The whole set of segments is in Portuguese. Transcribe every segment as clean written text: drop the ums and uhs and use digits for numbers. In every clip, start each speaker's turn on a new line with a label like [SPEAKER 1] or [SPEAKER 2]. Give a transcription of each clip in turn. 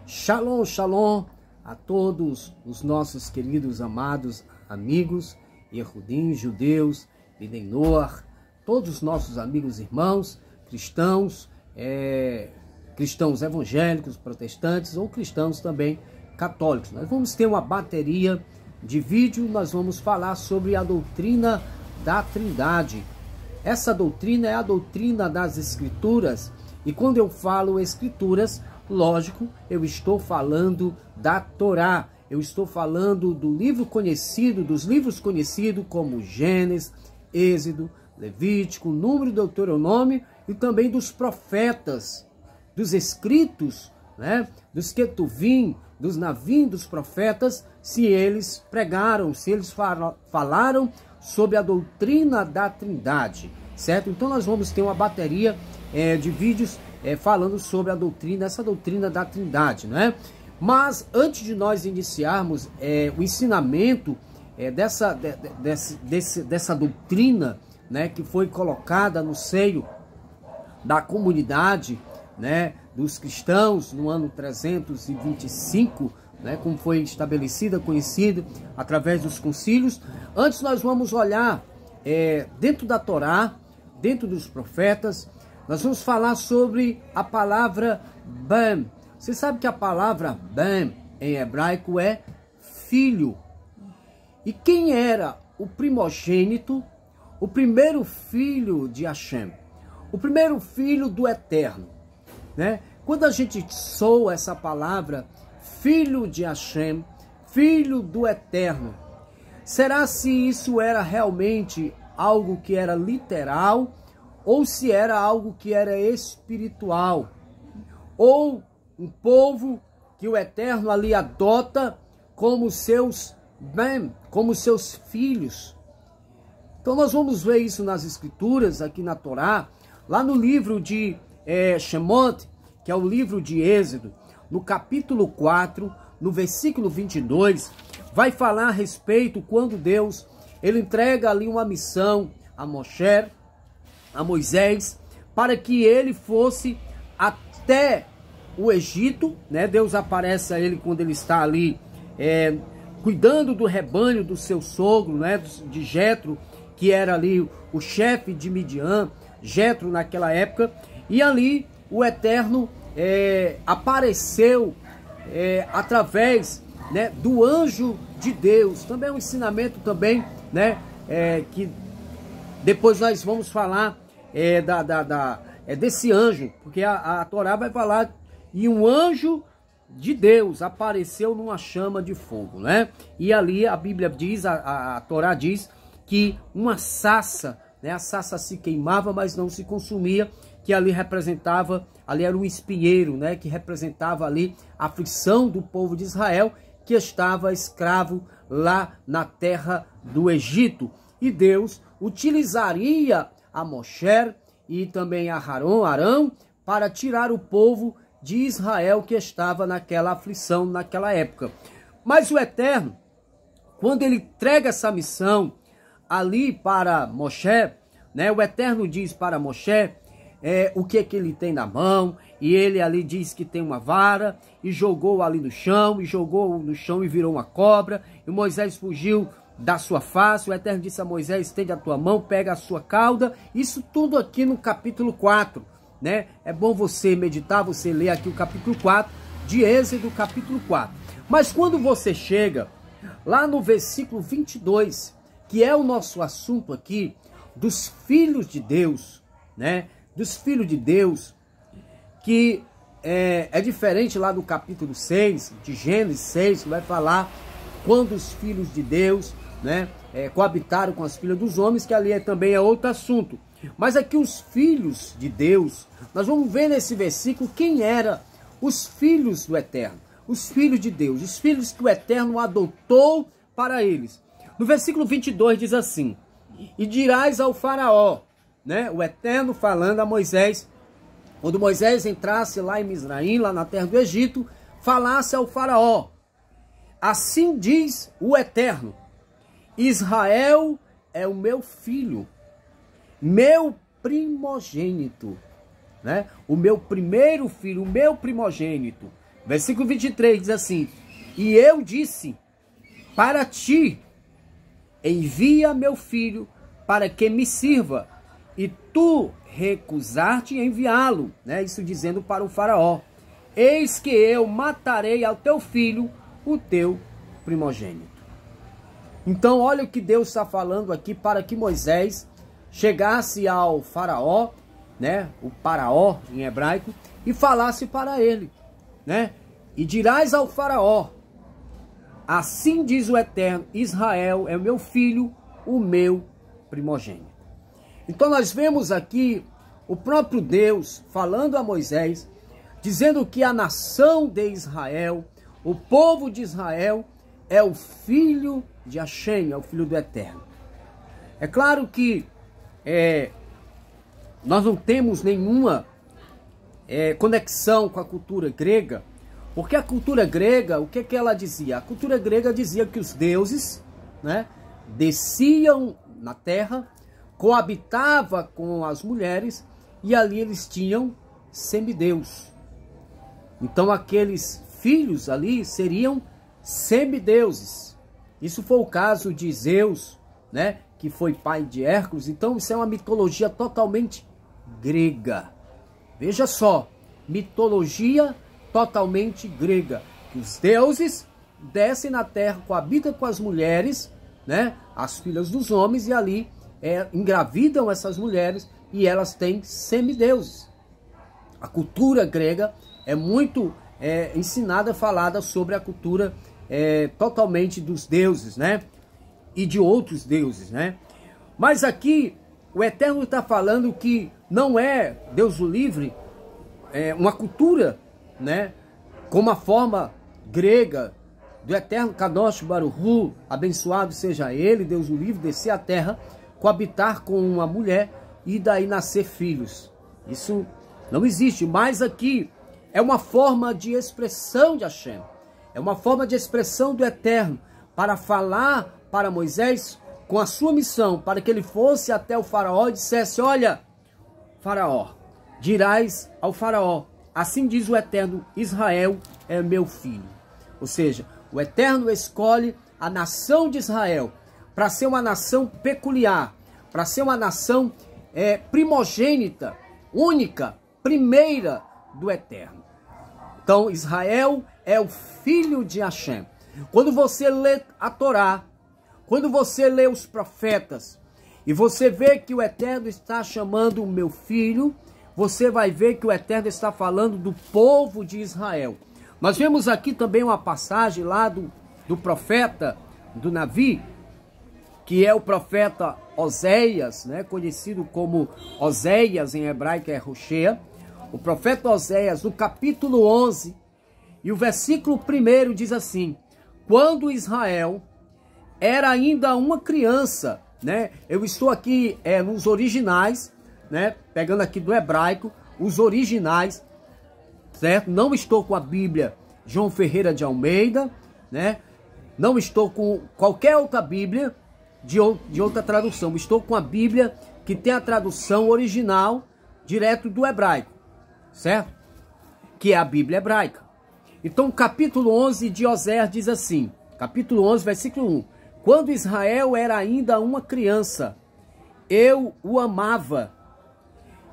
[SPEAKER 1] Shalom, shalom a todos os nossos queridos, amados amigos, Yehudim, judeus, Bnei Noach, todos os nossos amigos e irmãos, cristãos, cristãos evangélicos, protestantes ou cristãos também católicos. Nós vamos ter uma bateria de vídeo, nós vamos falar sobre a doutrina da Trindade. Essa doutrina é a doutrina das Escrituras, e quando eu falo Escrituras, lógico, eu estou falando da Torá, eu estou falando do livro conhecido, dos livros conhecidos como Gênesis, Êxodo, Levítico, Número, Deuteronômio e também dos profetas, dos escritos, né, dos Ketuvim, dos Navim, dos profetas, se eles pregaram, se eles falaram sobre a doutrina da Trindade, certo? Então nós vamos ter uma bateria de vídeos falando sobre a doutrina, essa doutrina da Trindade, né? Mas antes de nós iniciarmos o ensinamento dessa doutrina, né, que foi colocada no seio da comunidade, né, dos cristãos no ano 325, né, como foi estabelecida, conhecida através dos concílios. Antes nós vamos olhar dentro da Torá, dentro dos profetas, nós vamos falar sobre a palavra Bam. Você sabe que a palavra Bam em hebraico é filho. E quem era o primogênito, o primeiro filho de Hashem, o primeiro filho do Eterno, né? Quando a gente soa essa palavra, filho de Hashem, filho do Eterno, será se isso era realmente algo que era literal, ou se era algo que era espiritual, ou um povo que o Eterno ali adota como seus bem, como seus filhos? Então nós vamos ver isso nas Escrituras, aqui na Torá, lá no livro de Shemot, que é o livro de Êxodo, no capítulo 4, no versículo 22, vai falar a respeito quando Deus ele entrega ali uma missão a Moisés, para que ele fosse até o Egito, né? Deus aparece a ele quando ele está ali cuidando do rebanho do seu sogro, né? De Jetro, que era ali o chefe de Midian, Jetro naquela época, e ali o Eterno apareceu através, né, do anjo de Deus. Também é um ensinamento também, né, que depois nós vamos falar desse anjo, porque a Torá vai falar, e um anjo de Deus apareceu numa chama de fogo, né? E ali a Bíblia diz, a Torá diz que uma sarça, né, a sarça se queimava, mas não se consumia, que ali representava, ali era um espinheiro, né, que representava ali a aflição do povo de Israel, que estava escravo lá na terra do Egito. E Deus utilizaria a Moshe e também a Arão para tirar o povo de Israel que estava naquela aflição naquela época. Mas o Eterno, quando ele entrega essa missão ali para Moshe, né, o Eterno diz para Moshe o que ele tem na mão, e ele ali diz que tem uma vara, e jogou ali no chão, e virou uma cobra, e Moisés fugiu da sua face. O Eterno disse a Moisés: estende a tua mão, pega a sua cauda. Isso tudo aqui no capítulo 4, né? É bom você meditar, você ler aqui o capítulo 4 de Êxodo, capítulo 4. Mas quando você chega lá no versículo 22, que é o nosso assunto aqui, dos filhos de Deus, né? Dos filhos de Deus, que é diferente lá do capítulo 6, de Gênesis 6, que vai falar quando os filhos de Deus, né, coabitaram com as filhas dos homens, que ali também é outro assunto. Mas aqui os filhos de Deus, nós vamos ver nesse versículo quem eram os filhos do Eterno, os filhos de Deus, os filhos que o Eterno adotou para eles. No versículo 22 diz assim: e dirás ao faraó, né, o Eterno falando a Moisés, quando Moisés entrasse lá em Misraim, lá na terra do Egito, falasse ao faraó: assim diz o Eterno, Israel é o meu filho, meu primogênito, né? O meu primeiro filho, o meu primogênito, Versículo 23 diz assim: e eu disse, para ti envia meu filho para que me sirva, e tu recusar-te enviá-lo, né? Isso dizendo para o faraó. Eis que eu matarei ao teu filho, o teu primogênito. Então olha o que Deus está falando aqui, para que Moisés chegasse ao faraó, né? O faraó em hebraico, e falasse para ele, né? E dirás ao faraó: assim diz o Eterno, Israel é o meu filho, o meu primogênito. Então nós vemos aqui o próprio Deus falando a Moisés, dizendo que a nação de Israel, o povo de Israel, é o filho de Hashem, é o filho do Eterno. É claro que nós não temos nenhuma conexão com a cultura grega, porque a cultura grega, o que ela dizia? A cultura grega dizia que os deuses, né, desciam na terra, coabitava com as mulheres, e ali eles tinham semideus. Então aqueles filhos ali seriam semideuses. Isso foi o caso de Zeus, né, que foi pai de Hércules. Então isso é uma mitologia totalmente grega. Veja só, mitologia totalmente grega. Que os deuses descem na terra, coabitam com as mulheres, né, as filhas dos homens, e ali engravidam essas mulheres e elas têm semideuses. A cultura grega é muito ensinada, falada sobre a cultura totalmente dos deuses, né? E de outros deuses, né? Mas aqui o Eterno está falando que não é, Deus o livre, uma cultura, né? Como a forma grega do Eterno Kadosh Baruch Hu, abençoado seja ele, Deus o livre, descer à terra, coabitar com uma mulher e daí nascer filhos. Isso não existe, mas aqui é uma forma de expressão de Hashem. É uma forma de expressão do Eterno para falar para Moisés com a sua missão, para que ele fosse até o faraó e dissesse: olha, faraó, dirás ao faraó, assim diz o Eterno, Israel é meu filho. Ou seja, o Eterno escolhe a nação de Israel para ser uma nação peculiar, para ser uma nação primogênita, única, primeira do Eterno. Então Israel é o filho de Hashem. Quando você lê a Torá, quando você lê os profetas, e você vê que o Eterno está chamando o meu filho, você vai ver que o Eterno está falando do povo de Israel. Nós vemos aqui também uma passagem lá do profeta, do Navi, que é o profeta Oséias, né, conhecido como Oséias em hebraico é Roshea. O profeta Oséias, no capítulo 11, e o versículo 1 diz assim: quando Israel era ainda uma criança, né? Eu estou aqui nos originais, né? Pegando aqui do hebraico, os originais, certo? Não estou com a Bíblia João Ferreira de Almeida, né? Não estou com qualquer outra Bíblia de outra tradução. Estou com a Bíblia que tem a tradução original direto do hebraico, certo? Que é a Bíblia hebraica. Então, o capítulo 11 de Oséias diz assim, capítulo 11, versículo 1. Quando Israel era ainda uma criança, eu o amava,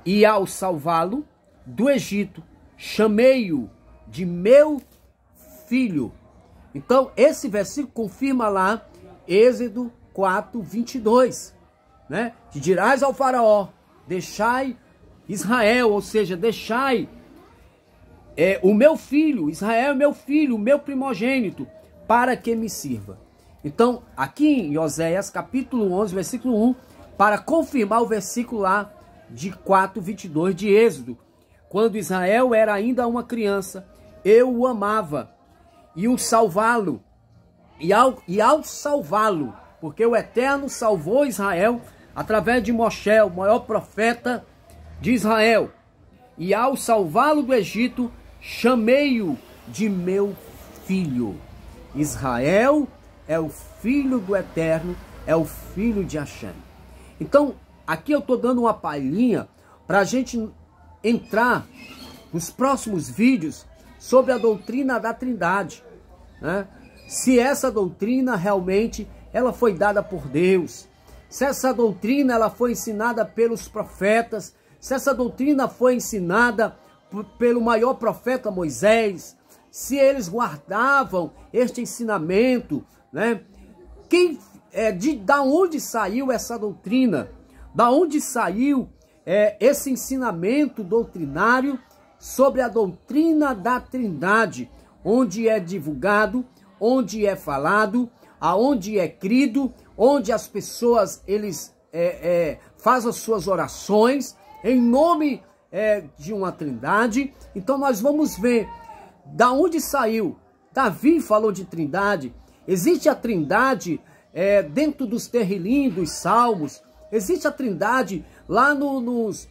[SPEAKER 1] e ao salvá-lo do Egito, chamei-o de meu filho. Então, esse versículo confirma lá Êxodo 4, 22, né? Que dirás ao faraó, deixai Israel, ou seja, deixai o meu filho, Israel é meu filho, o meu primogênito, para que me sirva. Então, aqui em Oséias, capítulo 11, versículo 1, para confirmar o versículo lá de 4, 22 de Êxodo. Quando Israel era ainda uma criança, eu o amava, e o salvá-lo, e ao salvá-lo, porque o Eterno salvou Israel através de Moshe, o maior profeta de Israel, e ao salvá-lo do Egito, chamei-o de meu filho. Israel é o filho do Eterno, é o filho de Hashem. Então, aqui eu estou dando uma palhinha para a gente entrar nos próximos vídeos, sobre a doutrina da Trindade, né? Se essa doutrina realmente ela foi dada por Deus, se essa doutrina ela foi ensinada pelos profetas, se essa doutrina foi ensinada pelo maior profeta Moisés, se eles guardavam este ensinamento, né? Da onde saiu essa doutrina? Da onde saiu esse ensinamento doutrinário sobre a doutrina da Trindade, onde é divulgado, onde é falado, aonde é crido, onde as pessoas fazem as suas orações em nome de uma Trindade. Então nós vamos ver da onde saiu. Davi falou de Trindade. Existe a Trindade dentro dos terrilim, dos salmos. Existe a Trindade lá nos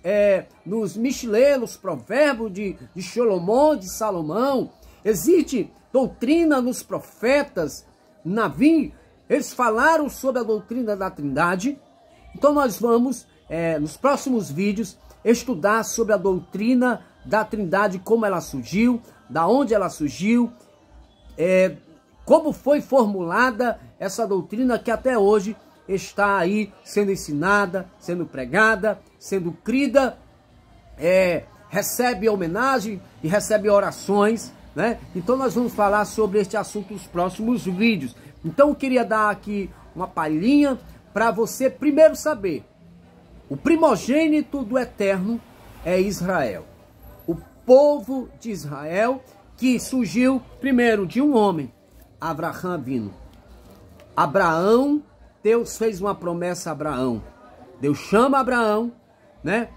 [SPEAKER 1] Michelet, nos provérbios de Salomão. Existe doutrina nos profetas, Navi, eles falaram sobre a doutrina da Trindade. Então nós vamos, nos próximos vídeos, estudar sobre a doutrina da Trindade, como ela surgiu, da onde ela surgiu, como foi formulada essa doutrina que até hoje está aí sendo ensinada, sendo pregada, sendo crida, recebe homenagem e recebe orações, né? Então nós vamos falar sobre este assunto nos próximos vídeos. Então eu queria dar aqui uma palhinha para você primeiro saber. O primogênito do Eterno é Israel. O povo de Israel que surgiu primeiro de um homem, Abraão vindo. Abraão, Deus fez uma promessa a Abraão. Deus chama Abraão, né?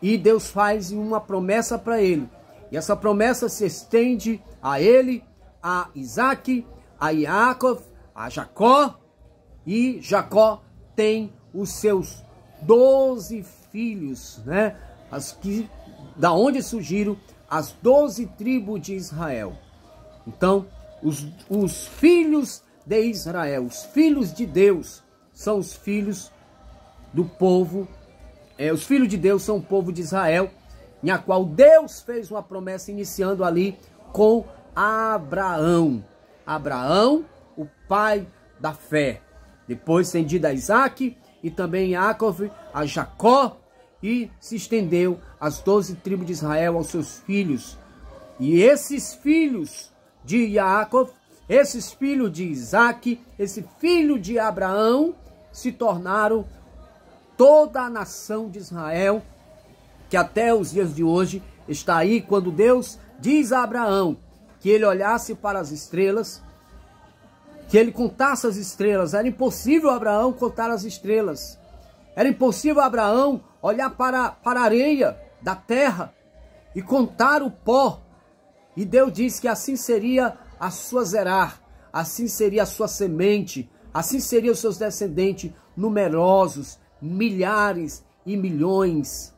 [SPEAKER 1] E Deus faz uma promessa para ele. E essa promessa se estende a ele, a Isaac, a Jacob, a Jacó. E Jacó tem os seus 12 filhos, né? Da onde surgiram as 12 tribos de Israel. Então, os filhos de Israel, os filhos de Deus, são os filhos do povo. Os filhos de Deus são o povo de Israel, em a qual Deus fez uma promessa iniciando ali com Abraão. Abraão, o pai da fé. Depois estendido a Isaac e também Jacob, a Jacó, e se estendeu as 12 tribos de Israel aos seus filhos. E esses filhos de Jacob, esses filhos de Isaac, esse filho de Abraão, se tornaram toda a nação de Israel, que até os dias de hoje está aí. Quando Deus diz a Abraão que ele olhasse para as estrelas, que ele contasse as estrelas, era impossível Abraão contar as estrelas. Era impossível Abraão olhar para a areia da terra e contar o pó. E Deus disse que assim seria a sua zerar, assim seria a sua semente, assim seriam os seus descendentes numerosos, milhares e milhões.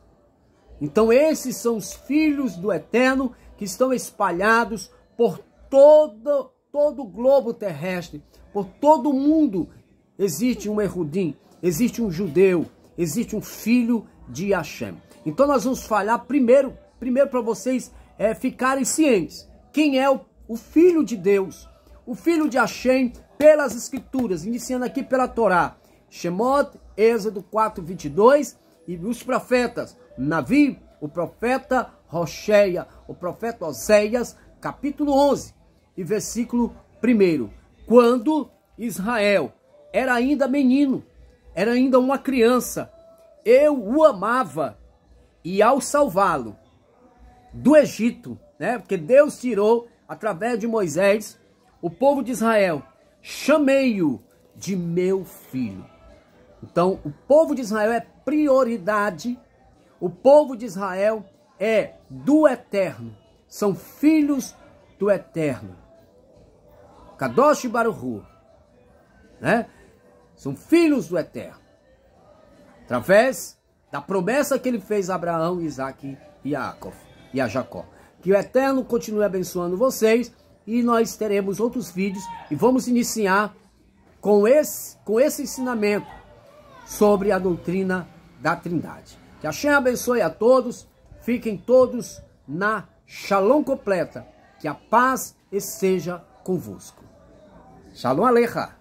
[SPEAKER 1] Então esses são os filhos do Eterno que estão espalhados por todo o globo terrestre, por todo o mundo. Existe um Erudim, existe um judeu, existe um filho de Hashem. Então nós vamos falar primeiro para vocês ficarem cientes. Quem é o filho de Deus? O filho de Hashem pelas escrituras, iniciando aqui pela Torá. Shemot, Êxodo 4:22, e os profetas Navi, o profeta Rocheia, o profeta Oséias, capítulo 11 e versículo 1. Quando Israel era ainda menino, era ainda uma criança, eu o amava, e ao salvá-lo do Egito, né? Porque Deus tirou através de Moisés o povo de Israel, chamei-o de meu filho. Então, o povo de Israel é prioridade. O povo de Israel é do Eterno. São filhos do Eterno. Kadosh Baruch Hu, né? São filhos do Eterno. Através da promessa que ele fez a Abraão, Isaac e a Jacó. Que o Eterno continue abençoando vocês. E nós teremos outros vídeos. E vamos iniciar com esse ensinamento sobre a doutrina da Trindade. Que Hashem abençoe a todos. Fiquem todos na Shalom completa. Que a paz esteja convosco. Shalom Alecha.